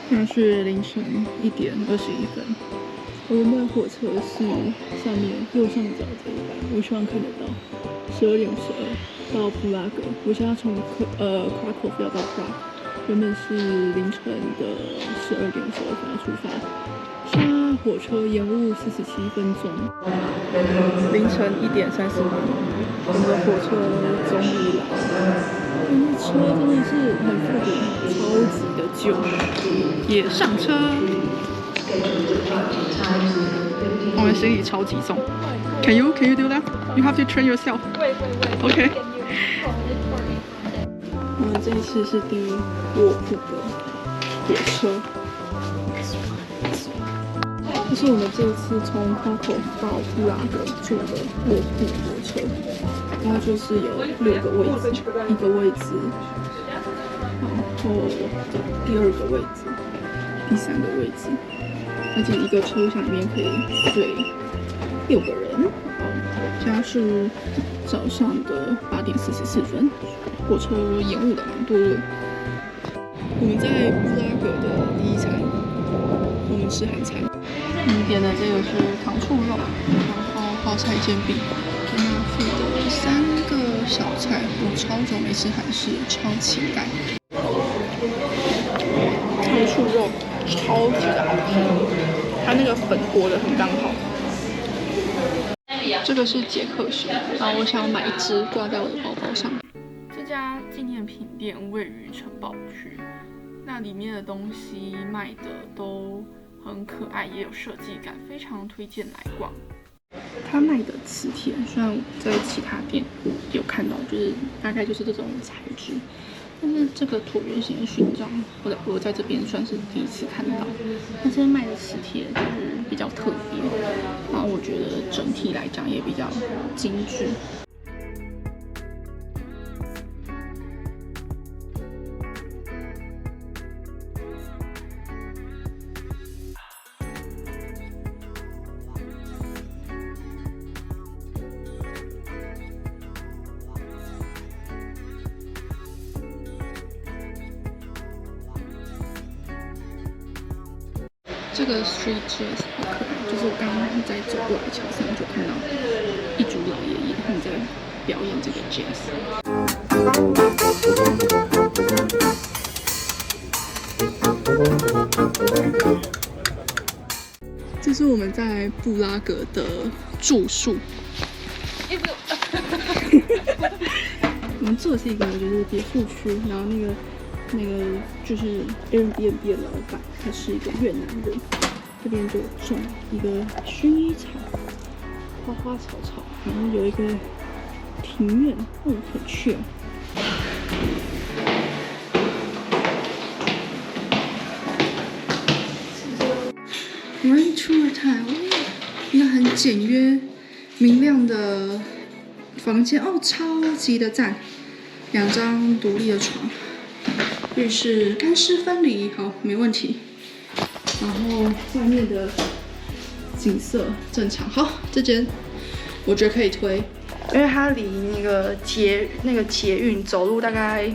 现在是凌晨1点21分，我们的火车是上面右上角这一班，我希望看得到12点12到布拉格。我现在从Krakow要到 Prague， 原本是凌晨的12点12分出发，现在火车延误47分钟，凌晨1点30分，我们的火车终于来了。那车真的是很复古，超级的旧，也上车。我们行李超级重。Can you do that? You have to train yourself. Wait. Okay. Can you hold it for me? 我们这一次是第卧铺的火车。这是我们这一次从Krakow到布拉格坐的卧铺火车，然后就是有6个位置，1个位置，然后第2个位置，第3个位置，而且一个车厢里面可以睡6个人。现在是早上的8点44分，火车延误的蛮多的。我们在布拉格的第一餐，我们吃韩餐。我们点的这个是糖醋肉，然后泡菜煎饼，跟他附的3个小菜。我超久没吃韩式，超期待。糖醋肉超级的好吃，它那个粉裹得很刚好。这个是捷克式，然后我想要买一只挂在我的包包上。这家纪念品店位于城堡区，那里面的东西卖的都很可爱，也有设计感，非常推荐来逛。他卖的磁铁，虽然我在其他店有看到，就是大概就是这种材质，但是这个椭圆形的勋章，我在这边算是第一次看到。但是卖的磁铁就是比较特别，然后我觉得整体来讲也比较精致。这个 street jazz 好可爱，就是我刚刚在走过来桥上就看到一组老爷爷他们在表演这个 jazz。这是我们在布拉格的住宿。我们住的是一个就是别墅区，然后那个就是 Airbnb 的老板，他是一个越南人，这边就种一个薰衣草，花花草草，然后有一个庭院，很 chill。One tour time， 一个很简约、明亮的房间哦，超级的赞，2张独立的床。浴室干湿分离，好，没问题。然后外面的景色正常，好，这间我觉得可以推，因为它离那个捷运走路大概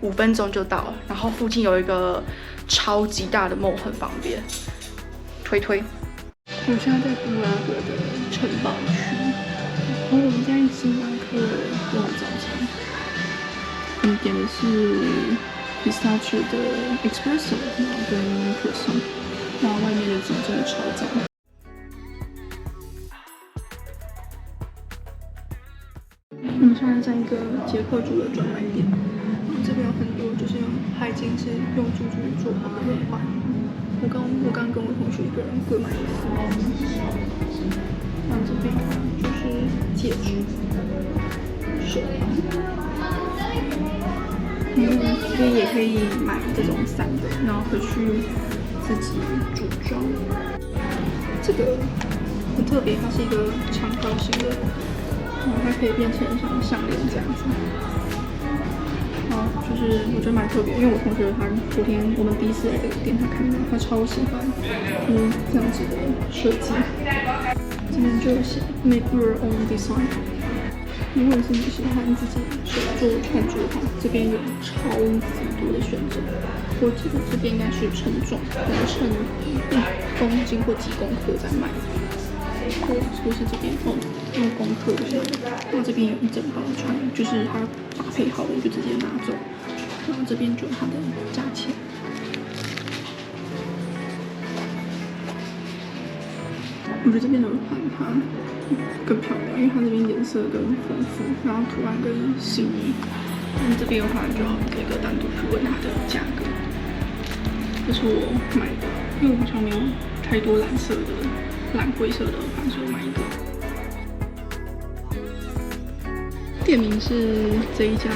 5分钟就到了，然后附近有一个超级大的 mall， 很方便，推。我现在在布拉格的城堡区，然后我们在星巴克用早餐，我们点的是pistachio 的 espresso， 然后跟 croissant， 然后外面的景真的超赞。我们现在在一个捷克族的专卖店，这边有很多就是海景是用猪猪做好的绘画。我刚跟我同学一个人各买了4包，然后这边就是戒指、手环。这边也可以买这种散的，然后回去自己组装。这个很特别，它是一个长条形的，然后它可以变成像项链这样子。然就是我觉得蛮特别，因为我同学他昨天我们第一次来这个店，他看到他超喜欢，就是这样子的设计。这边就有写 Make your own design。如果是你喜欢自己手做创作的话，这边有超级多的选择。我记得这边应该是称重，可能称1公斤或几公克在卖。或者是这边哦，用公克的，那这边有一整包装，就是它搭配好的就直接拿走，然后这边就有它的价钱。我觉得这边的款它更漂亮，因为它这边颜色更丰富，然后图案更细腻。但这边的话就要这个单独去问它的价格。这是我买的，因为我好像没有太多蓝色的。蓝灰色的反正我买一个。店名是这一家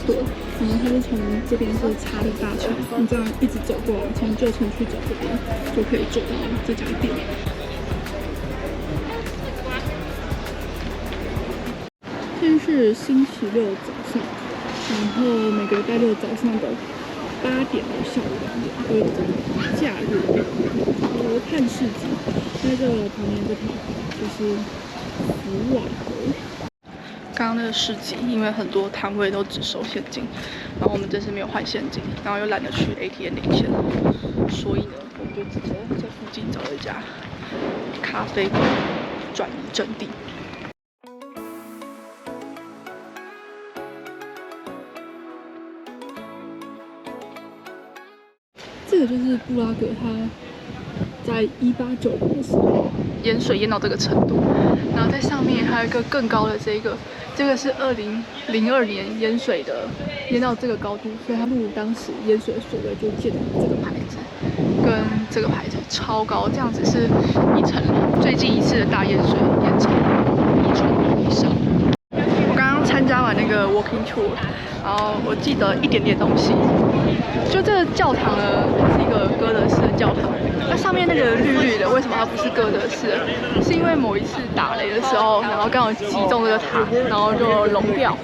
store， 然后它是从这边是查理大桥，你这样一直走过来，从旧城区走这边就可以走到这家店。今天是星期六早上，然后每个礼拜六早上的8点到下午2点都有这个假日河畔市集。在这个旁边这条就是福瓦河。刚刚那个市集，因为很多摊位都只收现金，然后我们这次没有换现金，然后又懒得去 ATM 领钱，所以呢，我们就直接在附近找了一家咖啡馆转移阵地。这个就是布拉格，它在1890年的时候淹水淹到这个程度，然后在上面还有一个更高的这个是2002年淹水的，淹到这个高度，所以它录当时淹水的所谓就建了这个牌子，跟这个牌子超高，这样子是1层楼。最近一次的大淹水淹成1层楼以上。我刚刚参加完那个 walking tour， 然后我记得一点点东西。就这个教堂呢，它是一个哥德式的教堂。那上面那个绿绿的，为什么它不是哥德式的？是因为某一次打雷的时候，然后刚好击中这个塔，然后就融掉，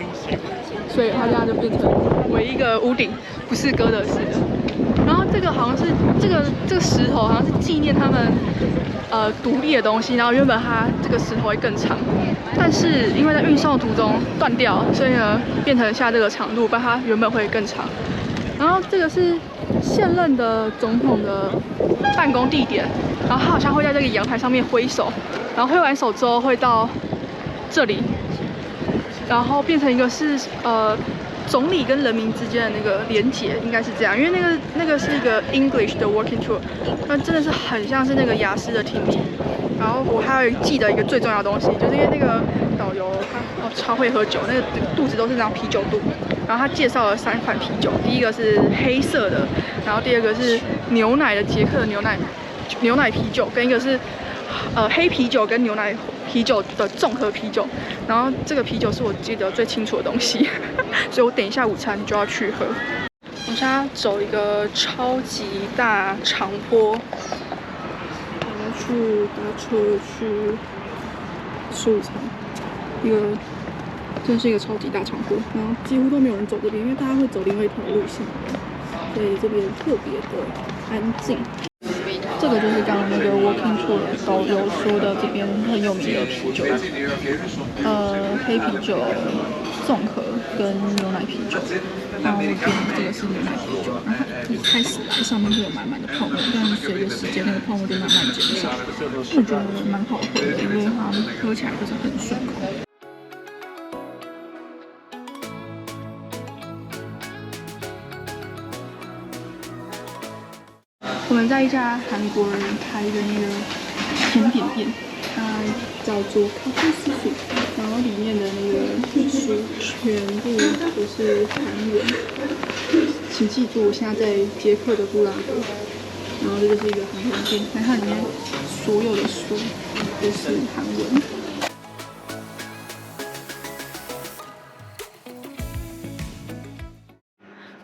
所以它这样就变成唯一一个屋顶不是哥德式的。然后这个好像是这个石头好像是纪念他们独立的东西，然后原本它这个石头会更长，但是因为在运送途中断掉，所以呢变成现在这个长度，不然它原本会更长。然后这个是现任的总统的办公地点，然后他好像会在这个阳台上面挥手，然后挥完手之后会到这里，然后变成一个是总理跟人民之间的那个连结，应该是这样，因为那个是一个 English 的 walking tour， 那真的是很像是那个雅思的听力。然后我还有记得一个最重要的东西，就是因为那个导游他超会喝酒，那个肚子都是那种啤酒肚。然后他介绍了3款啤酒，第一个是黑色的，然后第二个是牛奶的捷克的牛奶啤酒，跟一个是黑啤酒跟牛奶啤酒的综合啤酒。然后这个啤酒是我记得最清楚的东西，所以我等一下午餐就要去喝。我现在走一个超级大长坡，我要去搭车去吃午餐，真是一个超级大长坡，然后几乎都没有人走这边，因为大家会走另外一条路线，所以这边特别的安静。这个就是刚刚那个 walking tour 导游说的这边很有名的啤酒，黑啤酒综合跟牛奶啤酒。然后我点的这个是牛奶啤酒，然后一开始来上面会有满满的泡沫，但随着时间那个泡沫就慢慢减少。我觉得蛮好喝的，因为它喝起来就是很顺口。我们在一家韩国人开的那个甜点店，它叫做咖啡师傅，然后里面的那个书全部都是韩文。请记住，我现在在捷克的布拉格，然后这就是一个韩文店，看看里面所有的书都是韩文。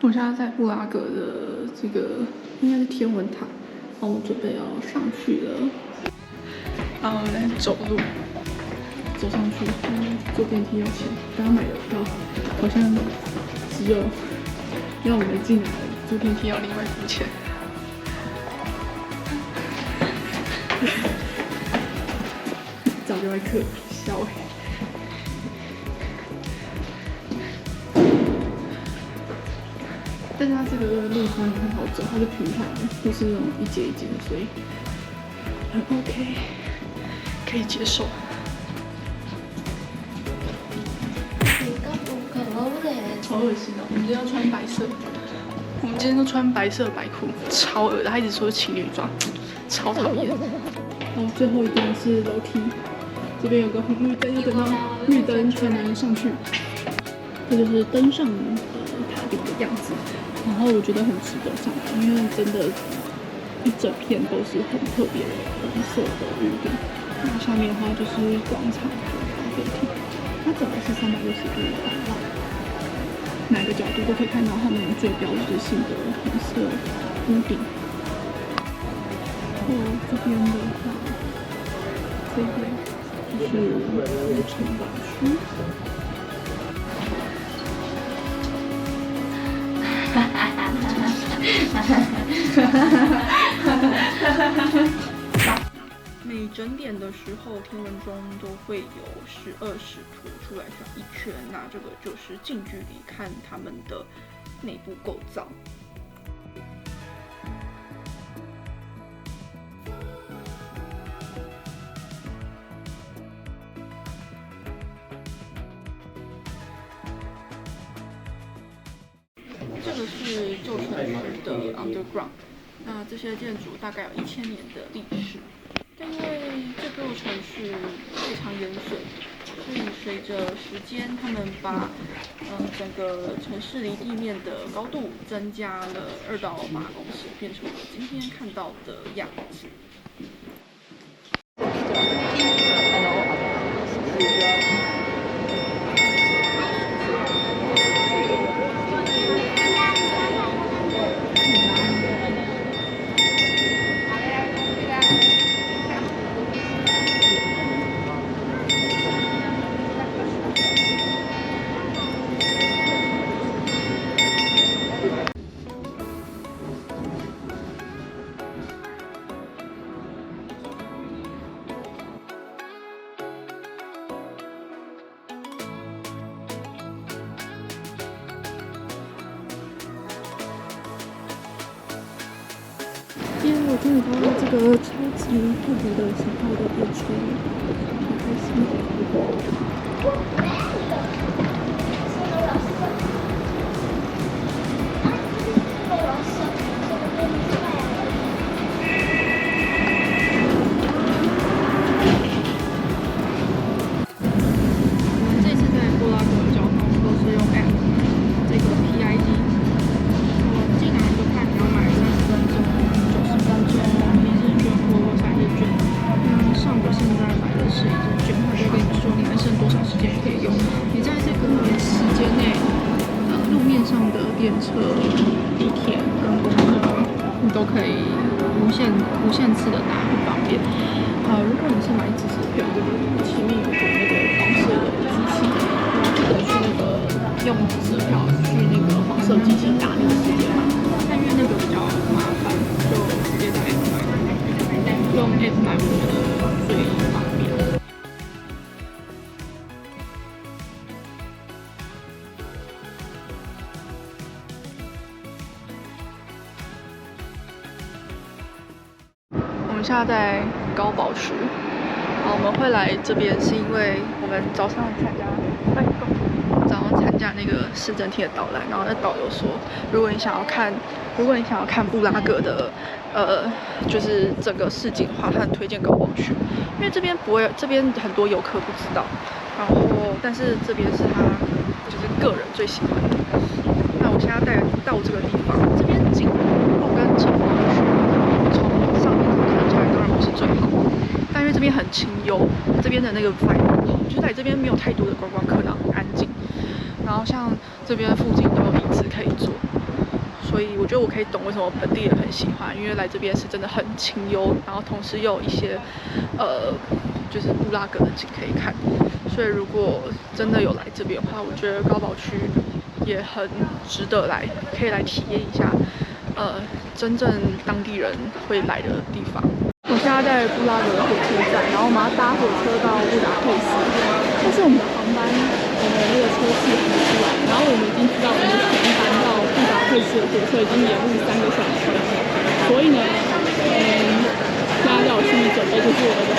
我现在在布拉格的这个应该是天文塔，然后我准备要上去了，然后来走路走上去，坐电梯要钱，刚刚买的票好像只有让我们进来，租电梯要另外付钱。早就会客笑欸。但是它这个路宽很好走，它是平坦的，不是那种一节一节的，所以很 OK， 可以接受。超恶心的！我们今天要穿白色，我们今天都穿白色白裤，超恶的。他一直说是情侣装，超讨厌。然后最后一段是楼梯，这边有个红绿灯，要等到绿灯才能上去。这就是登上塔顶的样子。然后我觉得很值得上来，因为真的，一整片都是很特别的红色的屋顶。然后下面的话就是广场的咖啡厅，它整个是360度环绕，哪个角度都可以看到他们最标志性的红色屋顶。然后这边的话，这边就是城堡区。每整点的时候，天文钟都会有12使徒出来转一圈，那这个就是近距离看他们的内部构造。这个是旧城区的 underground， 那这些建筑大概有1000年的历史，但因为这座城市非常淹水，所以随着时间，他们把整个城市离地面的高度增加了2到8公尺，变成了今天看到的样子。今天我真的搭到这个超级复古的小号的电车，好开心！我们这次在布拉格的交通都是用 app， 这个 PID， 我进来就看你要买30分钟、90分钟、1日券或3日券。那像我现在买的是1日券，它就跟你说你还剩多少时间可以用。你在这个时间内，路面上的电车、地铁跟公车，你都可以无限次的搭，很方便。如果你是买纸质票，前面有个那个黄色的机器，记得去那个用纸质票去那个黄色机器打那个时间码，但因为那个比较麻烦，就直接在 app 买。用 app 买我觉得最方便。我们现在在高堡区，我们会来这边是因为我们早上参加那个市政厅的导览，然后那导游说，如果你想要看布拉格的就是整个市景的话，他很推荐高堡区，因为这边很多游客不知道，然后但是这边是他就是个人最喜欢的。那我现在带到这个地方，这边景跟城堡区从上面看起来当然不是最好，但因为这边很清幽，这边的那个 vibe 很好，就是来这边没有太多的观光客，然后很安静。然后像这边附近都有椅子可以坐，所以我觉得我可以懂为什么本地人很喜欢，因为来这边是真的很清幽，然后同时又有一些就是布拉格的景可以看。所以如果真的有来这边的话，我觉得高堡区也很值得来，可以来体验一下，真正当地人会来的地方。我现在在布拉格的火车站，然后我们要搭火车到布达佩斯，但是我们的航班，我们的那个车次还没出来，然后我们已经知道我们的前班到布达佩斯的火车已经延误3个小时了，所以呢，现在要我心理准备就是我的